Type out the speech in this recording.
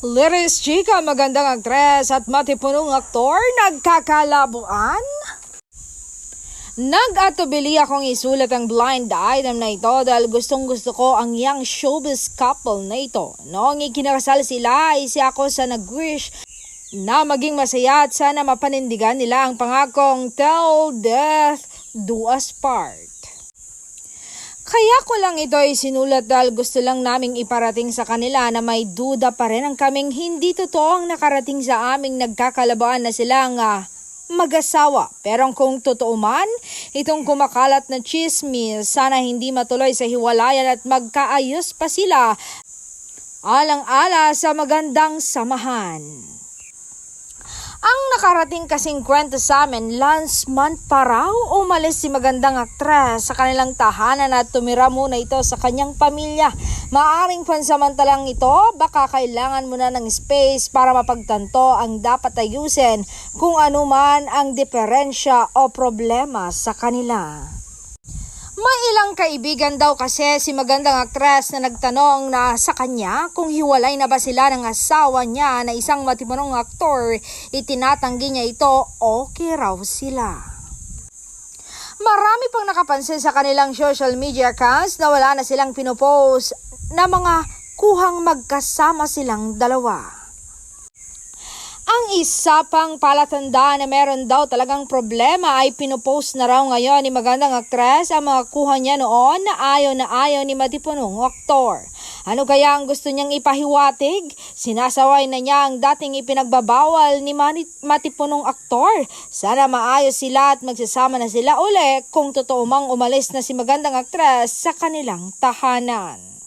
Liris Chica, magandang aktres at matipunong aktor, nagkakalabuan? Nag-atubili akong isulat ang blind item na ito dahil gustong-gusto ko ang young showbiz couple na ito. Noong ikinakasal sila ay si ako sa nag-wish na maging masaya at sana mapanindigan nila ang pangakong till death do us part. Kaya ko lang ito ay sinulat dahil gusto lang naming iparating sa kanila na may duda pa rin ang kaming hindi totoo ang nakarating sa aming nagkakalabuan na silang mag-asawa. Pero kung totoo man, itong kumakalat na chismis, sana hindi matuloy sa hiwalayan at magkaayos pa sila alang-ala sa magandang samahan. Ang nakarating kasing kwento sa amin, last month pa raw umalis si magandang aktres sa kanilang tahanan at tumira muna ito sa kanyang pamilya. Maaring pansamantalang ito, baka kailangan muna ng space para mapagtanto ang dapat ayusin kung ano man ang diferensya o problema sa kanila. May ilang kaibigan daw kasi si magandang aktres na nagtanong na sa kanya kung hiwalay na ba sila ng asawa niya na isang matipunong aktor. Itinatanggi niya ito, okay raw sila. Marami pang nakapansin sa kanilang social media accounts na wala na silang pinopost na mga kuhang magkasama silang dalawa. Ang isa pang palatandaan na meron daw talagang problema ay pinopost na raw ngayon ni magandang aktres ang mga kuha niya noon na ayaw ni matipunong aktor. Ano kaya ang gusto niyang ipahiwatig? Sinasaway na niya ang dating ipinagbabawal ni matipunong aktor. Sana maayos sila at magsasama na sila uli kung totoo mang umalis na si magandang aktres sa kanilang tahanan.